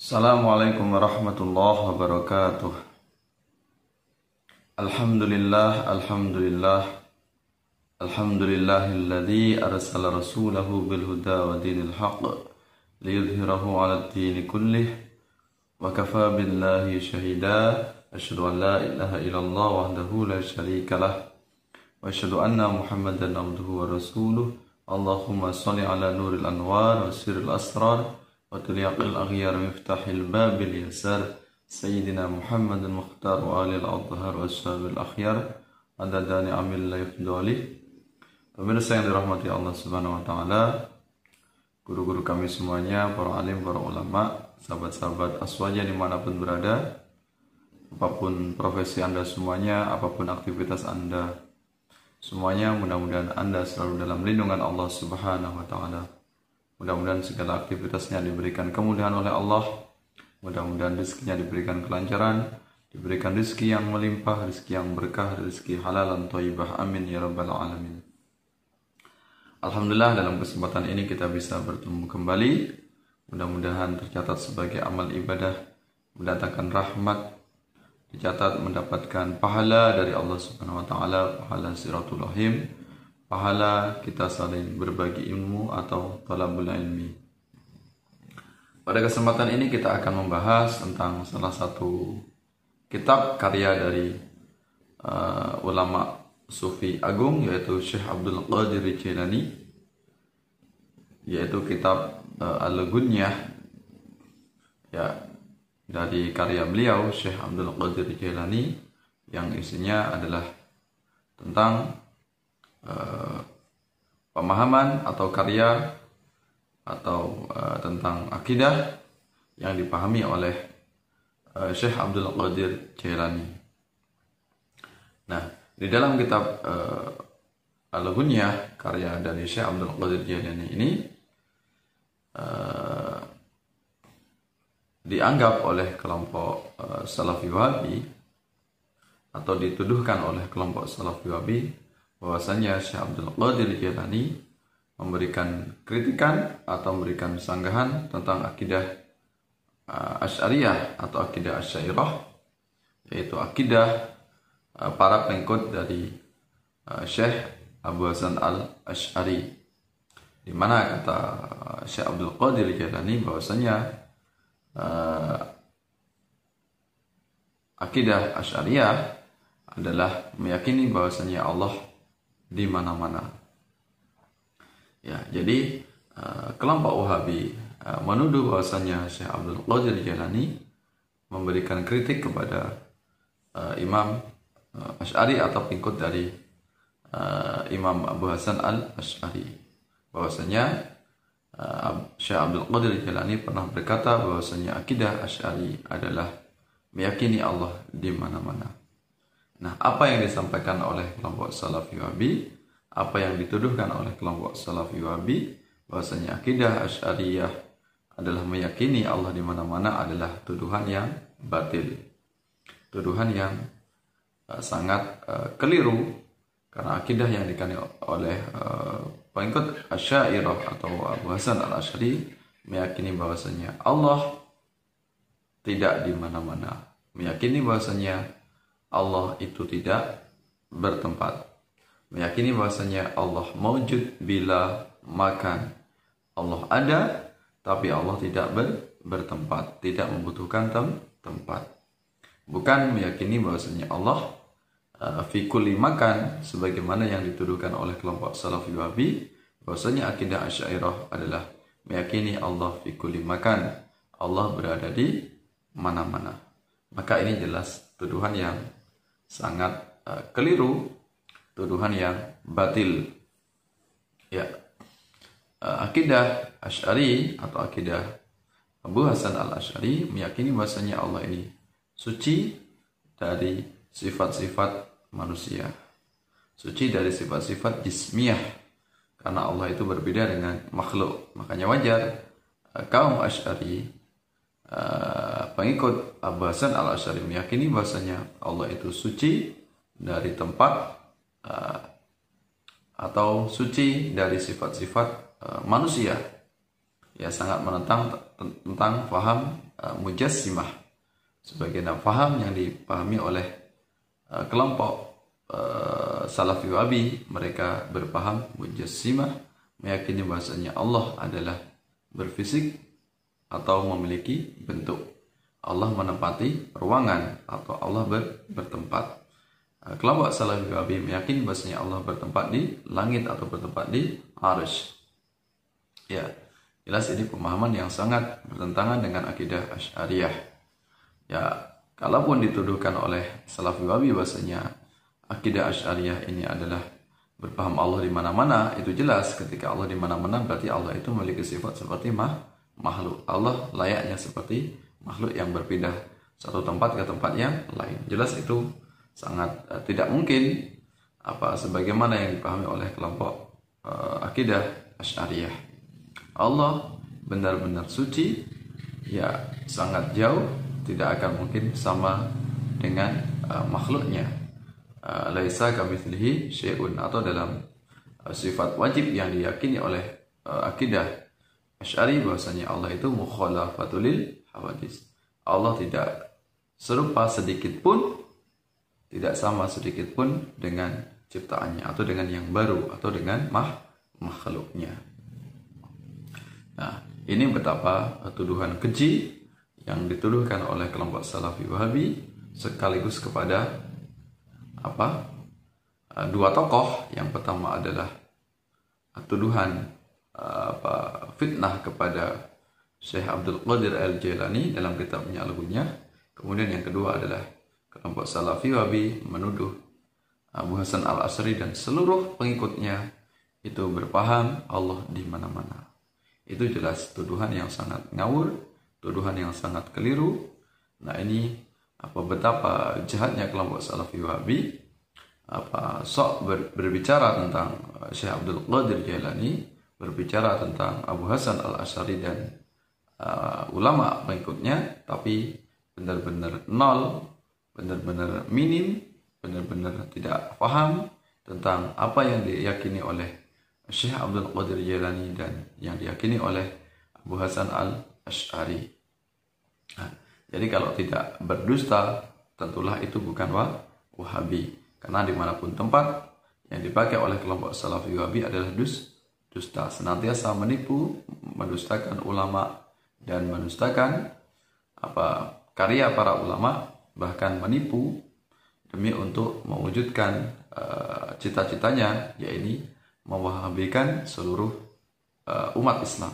Assalamualaikum warahmatullahi wabarakatuh. Alhamdulillah. Alhamdulillahilladzi arsala rasulahu bil huda wa dinil haqq liyudhhirahu 'alad dini kullih wa kafa billahi shahida. Asyhadu an la ilaha illallah wahdahu la syarika lah wa asyhadu anna Muhammadan abduhu wa rasuluh. Allahumma shalli ala nuril anwar wa sirril asrar wa tuliaqil aghyar miftahil babil yasar Sayyidina Muhammad al-Mukhtar wa alil adhar wa ashabil akhyar adadani amil la yufdali. Pemirsa yang dirahmati Allah Subhanahu wa taala, guru-guru kami semuanya, para alim, para ulama, sahabat-sahabat Aswaja dimanapun berada, apapun profesi Anda semuanya, apapun aktivitas Anda semuanya, mudah-mudahan Anda selalu dalam lindungan Allah Subhanahu wa taala. Mudah-mudahan segala aktivitasnya diberikan kemudahan oleh Allah. Mudah-mudahan rezekinya diberikan kelancaran, diberikan rezeki yang melimpah, rezeki yang berkah, rezeki halalan thayyibah. Amin ya rabbal alamin. Alhamdulillah, dalam kesempatan ini kita bisa bertemu kembali. Mudah-mudahan tercatat sebagai amal ibadah, mendatangkan rahmat, dicatat mendapatkan pahala dari Allah Subhanahu wa taala, pahala silaturahim, pahala kita saling berbagi ilmu atau talabul ilmi. Pada kesempatan ini kita akan membahas tentang salah satu kitab karya dari ulama Sufi Agung, yaitu Syekh Abdul Qadir Jailani, yaitu kitab Al-Ghunyah, ya, dari karya beliau Syekh Abdul Qadir Jailani, yang isinya adalah tentang pemahaman atau karya atau tentang akidah yang dipahami oleh Syekh Abdul Qadir Jailani. Nah, di dalam kitab Al-Ghunyah karya dari Syekh Abdul Qadir Jailani ini dianggap oleh kelompok Salafi Wahabi atau dituduhkan oleh kelompok Salafi Wahabi bahwasanya Syekh Abdul Qadir Jailani memberikan kritikan atau memberikan sanggahan tentang akidah Asy'ariyah atau akidah Asy'ariyah, yaitu akidah para pengikut dari Syekh Abu Hasan al-Asy'ari, di mana kata Syekh Abdul Qadir Jailani bahwasanya akidah Asy'ariyah adalah meyakini bahwasanya Allah di mana-mana. Ya, jadi kelompok Wahabi menuduh bahwasanya Syekh Abdul Qadir Jailani memberikan kritik kepada Imam Asy'ari atau pengikut dari Imam Abu Hasan al-Asy'ari, bahwasanya Syekh Abdul Qadir Jailani pernah berkata bahwasanya akidah Asy'ari adalah meyakini Allah di mana-mana. Nah, apa yang disampaikan oleh kelompok Salafi Wahabi, apa yang dituduhkan oleh kelompok Salafi Wahabi bahwasanya akidah Asy'ariyah adalah meyakini Allah di mana-mana adalah tuduhan yang batil, tuduhan yang sangat keliru, karena akidah yang dikani oleh pengikut Asy'ariyah atau Abu Hasan al-Asy'ari meyakini bahwasanya Allah tidak di mana-mana, meyakini bahwasanya Allah itu tidak bertempat, meyakini bahwasanya Allah maujud bila makan. Allah ada, tapi Allah tidak bertempat, tidak membutuhkan tempat. Bukan meyakini bahwasanya Allah fi kulli makan, sebagaimana yang dituduhkan oleh kelompok Salafi Wahabi, bahwasanya akidah Asy'ariyah adalah meyakini Allah fi kulli makan, Allah berada di mana-mana. Maka ini jelas tuduhan yang sangat keliru, tuduhan yang batil. Ya, akidah Asy'ari atau akidah Abu Hasan al-Asy'ari meyakini bahwasanya Allah ini suci dari sifat-sifat manusia, suci dari sifat-sifat jismiyah, karena Allah itu berbeda dengan makhluk. Makanya wajar kaum Asy'ari, pengikut Abu Hasan al-Asy'ari meyakini bahwasanya Allah itu suci dari tempat atau suci dari sifat-sifat manusia. Ya, sangat menentang tentang paham Mujassimah. Sebagian paham yang dipahami oleh kelompok Salafi Wahabi, mereka berpaham Mujassimah meyakini bahasanya Allah adalah berfisik atau memiliki bentuk. Allah menempati ruangan atau Allah bertempat. Kelompok Salafi Wahabi meyakini bahasanya Allah bertempat di langit atau bertempat di arsy. Ya, jelas ini pemahaman yang sangat bertentangan dengan akidah Asy'ariyah. Ya, kalaupun dituduhkan oleh Salafi Wahabi bahasanya akidah Asy'ariyah ini adalah berpaham Allah di mana-mana, itu jelas ketika Allah di mana-mana berarti Allah itu memiliki sifat seperti makhluk. Allah layaknya seperti makhluk yang berpindah satu tempat ke tempat yang lain. Jelas itu sangat tidak mungkin sebagaimana yang dipahami oleh kelompok akidah Asy'ariyah. Allah benar-benar suci, ya sangat jauh, tidak akan mungkin sama dengan makhluknya. Laisa kamitslihi syai'un, atau dalam sifat wajib yang diyakini oleh akidah Asy'ari bahwasanya Allah itu mukhalafatul lil hawadits. Allah tidak serupa sedikit pun, tidak sama sedikit pun dengan ciptaannya atau dengan yang baru atau dengan makhluknya. Nah, ini betapa tuduhan keji yang dituduhkan oleh kelompok Salafi Wahabi sekaligus kepada dua tokoh. Yang pertama adalah tuduhan fitnah kepada Syekh Abdul Qadir Al-Jailani dalam kitabnya Al-Ghunyah. Kemudian yang kedua adalah kelompok Salafi Wahabi menuduh Abu Hasan Al-Asy'ari dan seluruh pengikutnya itu berpaham Allah di mana-mana. Itu jelas tuduhan yang sangat ngawur, tuduhan yang sangat keliru. Nah, ini betapa jahatnya kelompok Salafi Wahabi berbicara tentang Syekh Abdul Qadir Jailani, berbicara tentang Abu Hasan Al-Asy'ari dan ulama pengikutnya, tapi benar-benar nol, benar-benar minim, benar-benar tidak paham tentang apa yang diyakini oleh Syekh Abdul Qadir Jailani dan yang diyakini oleh Abu Hasan Al-Asy'ari. Nah, jadi kalau tidak berdusta, tentulah itu bukan Wahabi. Karena dimanapun tempat yang dipakai oleh kelompok Salafi Wahabi adalah dusta, senantiasa menipu, mendustakan ulama dan mendustakan karya para ulama, bahkan menipu demi untuk mewujudkan cita-citanya, yaitu mewahabikan seluruh umat Islam.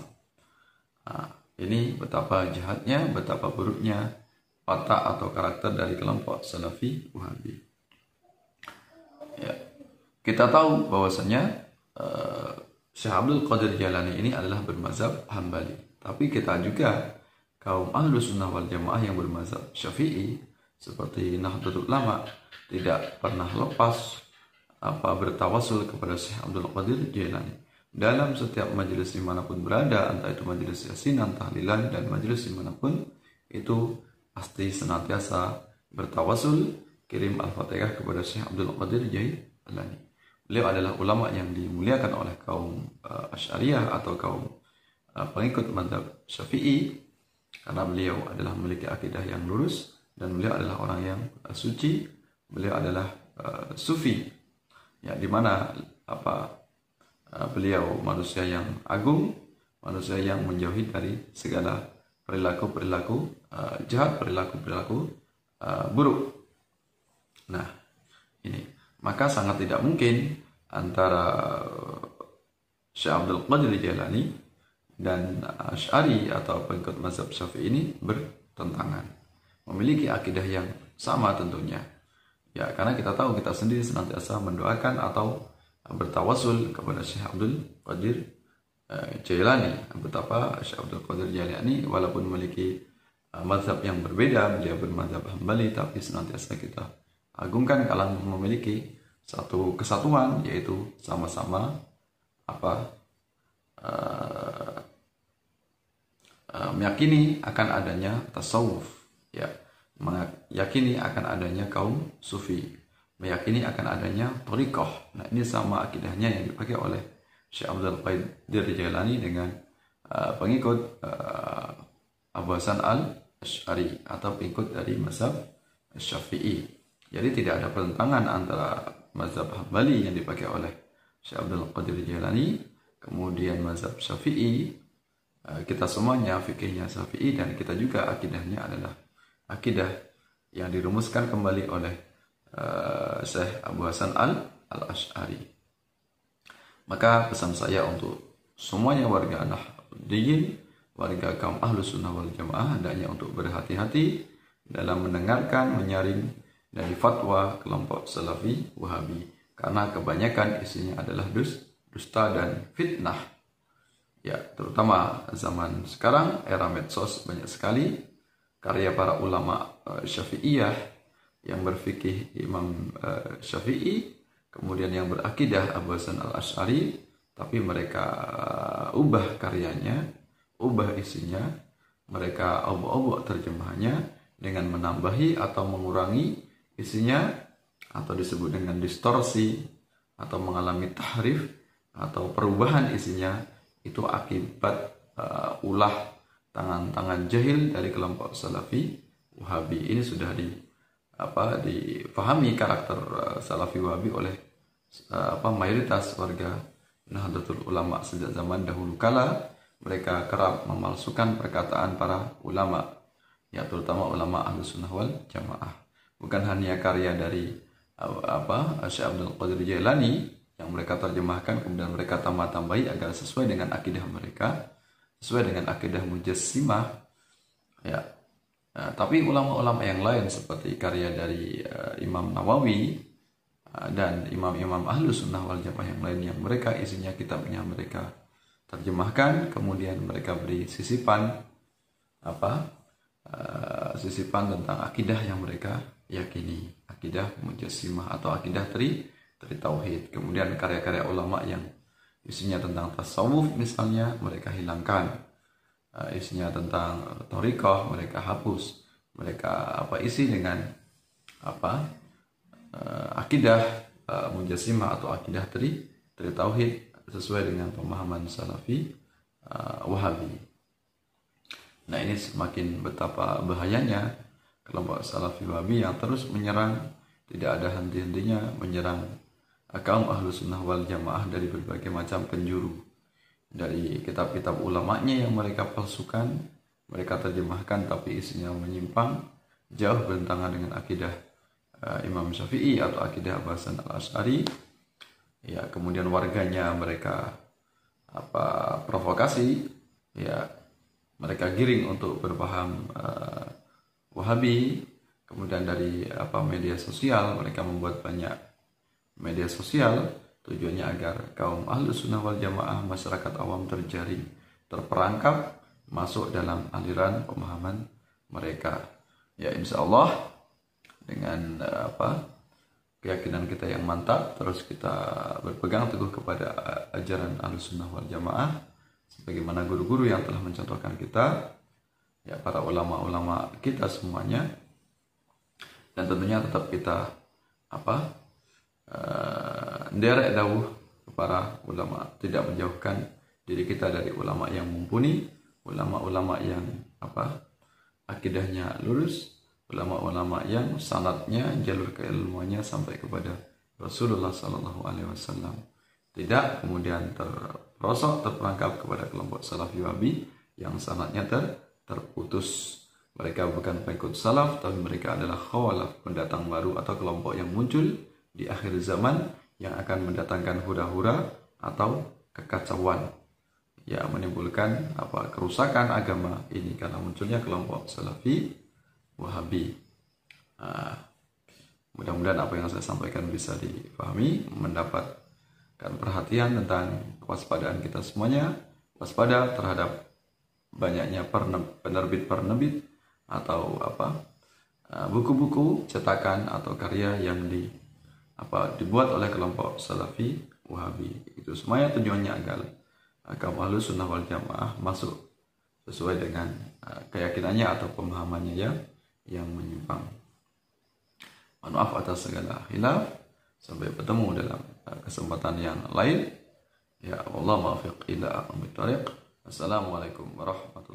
Nah, ini betapa jahatnya, betapa buruknya watak atau karakter dari kelompok Salafi Wahabi. Ya, kita tahu bahwasanya Syekh Abdul Qadir Jailani ini adalah bermazhab Hambali. Tapi kita juga kaum Ahlus Sunnah wal Jamaah yang bermazhab Syafi'i seperti Nahdlatul Ulama tidak pernah lepas bertawasul kepada Syekh Abdul Qadir Jailani. Dalam setiap majelis dimanapun berada, entah itu majelis yasinan, tahlilan, dan majelis dimanapun, itu pasti senantiasa bertawasul, kirim Al-Fatihah kepada Syekh Abdul Qadir Jailani. Beliau adalah ulama yang dimuliakan oleh kaum Asy'ariyah atau kaum pengikut mazhab Syafi'i, karena beliau adalah memiliki akidah yang lurus dan beliau adalah orang yang suci, beliau adalah sufi, ya, di mana beliau manusia yang agung, manusia yang menjauhi dari segala perilaku-perilaku jahat, perilaku-perilaku buruk. Nah, ini maka sangat tidak mungkin antara Syekh Abdul Qadir Jailani dan Asy'ari atau pengikut mazhab Syafi'i ini bertentangan, memiliki akidah yang sama tentunya. Ya, karena kita tahu, kita sendiri senantiasa mendoakan atau bertawasul kepada Syekh Abdul Qadir Jailani. Betapa Syekh Abdul Qadir Jailani walaupun memiliki mazhab yang berbeda, beliau bermazhab Hambali, tapi senantiasa kita agungkan kalau memiliki satu kesatuan, yaitu sama-sama meyakini akan adanya tasawuf, ya, meyakini akan adanya kaum sufi, meyakini akan adanya thariqah. Nah, ini sama akidahnya yang dipakai oleh Syekh Abdul Qadir Jailani dengan pengikut Abu Hasan Al Asy'ari atau pengikut dari mazhab Syafi'i. Jadi tidak ada pertentangan antara mazhab Hambali yang dipakai oleh Syekh Abdul Qadir Jailani, kemudian mazhab Syafi'i. Kita semuanya fikihnya Syafi'i, dan kita juga akidahnya adalah akidah yang dirumuskan kembali oleh Syekh Abu Hasan Al-Asy'ari. Maka pesan saya untuk semuanya warga Nahdliyin, warga kaum Ahlus Sunnah wal Jamaah, hendaknya untuk berhati-hati dalam mendengarkan, menyaring dari fatwa kelompok Salafi Wahabi, karena kebanyakan isinya adalah dusta dan fitnah. Ya, terutama zaman sekarang, era medsos, banyak sekali karya para ulama Syafi'iyah yang berfikih Imam Syafi'i, kemudian yang berakidah Abu Hasan Al-Asy'ari, tapi mereka ubah karyanya, ubah isinya, mereka obok-obok terjemahannya dengan menambahi atau mengurangi isinya, atau disebut dengan distorsi, atau mengalami tahrif atau perubahan isinya. Itu akibat ulah tangan-tangan jahil dari kelompok Salafi Wahabi. Ini sudah difahami karakter Salafi Wahabi oleh mayoritas warga Nahdlatul Ulama sejak zaman dahulu kala. Mereka kerap memalsukan perkataan para ulama, ya terutama ulama Ahlus Sunnah wal Jamaah. Bukan hanya karya dari Syekh Abdul Qadir Jailani yang mereka terjemahkan, kemudian mereka tambah-tambahi agar sesuai dengan akidah mereka, sesuai dengan akidah Mujassimah, ya. Tapi ulama-ulama yang lain seperti karya dari Imam Nawawi dan imam-imam Ahlus Sunnah wal Jamaah yang lain, yang mereka isinya kitabnya mereka terjemahkan, kemudian mereka beri sisipan sisipan tentang akidah yang mereka yakini, akidah Mujassimah atau akidah tauhid. Kemudian karya-karya ulama yang isinya tentang tasawuf misalnya mereka hilangkan, isinya tentang thariqah mereka hapus, mereka isi dengan akidah Mujassimah atau akidah tauhid sesuai dengan pemahaman Salafi Wahabi. Nah, ini semakin betapa bahayanya kelompok Salafi Wahabi yang terus menyerang, tidak ada henti-hentinya menyerang kaum Ahlus Sunnah wal Jamaah dari berbagai macam penjuru. Dari kitab-kitab ulamanya yang mereka palsukan, mereka terjemahkan tapi isinya menyimpang, jauh bertentangan dengan akidah Imam Syafi'i atau akidah Abu Hasan Al-Asy'ari. Ya, kemudian warganya mereka provokasi, ya mereka giring untuk berpaham Wahabi. Kemudian dari media sosial, mereka membuat banyak media sosial, tujuannya agar kaum Ahlus Sunnah wal Jamaah, masyarakat awam terjaring, terperangkap masuk dalam aliran pemahaman mereka. Ya, insya Allah dengan keyakinan kita yang mantap, terus kita berpegang teguh kepada ajaran Ahlus Sunnah wal Jamaah sebagaimana guru-guru yang telah mencontohkan kita, ya para ulama-ulama kita semuanya, dan tentunya tetap kita nderek dawuh para ulama, tidak menjauhkan diri kita dari ulama yang mumpuni, ulama-ulama yang akidahnya lurus, ulama-ulama yang sanadnya, jalur keilmuannya sampai kepada Rasulullah SAW. Tidak kemudian terperosok, terperangkap kepada kelompok Salafi Wahabi yang sanadnya terputus. Mereka bukan pengikut salaf, tapi mereka adalah khawalaf, pendatang baru atau kelompok yang muncul di akhir zaman yang akan mendatangkan hura-hura atau kekacauan, ya menimbulkan kerusakan agama ini karena munculnya kelompok Salafi Wahabi. Mudah-mudahan apa yang saya sampaikan bisa dipahami, mendapatkan perhatian tentang kewaspadaan kita semuanya, waspada terhadap banyaknya penerbit atau buku-buku cetakan atau karya yang dibuat oleh kelompok Salafi Wahabi. Itu semuanya tujuannya agar kaum Ahlus Sunnah wal Jamaah masuk sesuai dengan keyakinannya atau pemahamannya yang menyimpang. Mohon maaf atas segala khilaf. Sampai bertemu dalam kesempatan yang lain. Ya Allah, muwaffiq ila aqwamit thariq. Assalamualaikum warahmatullahi wabarakatuh.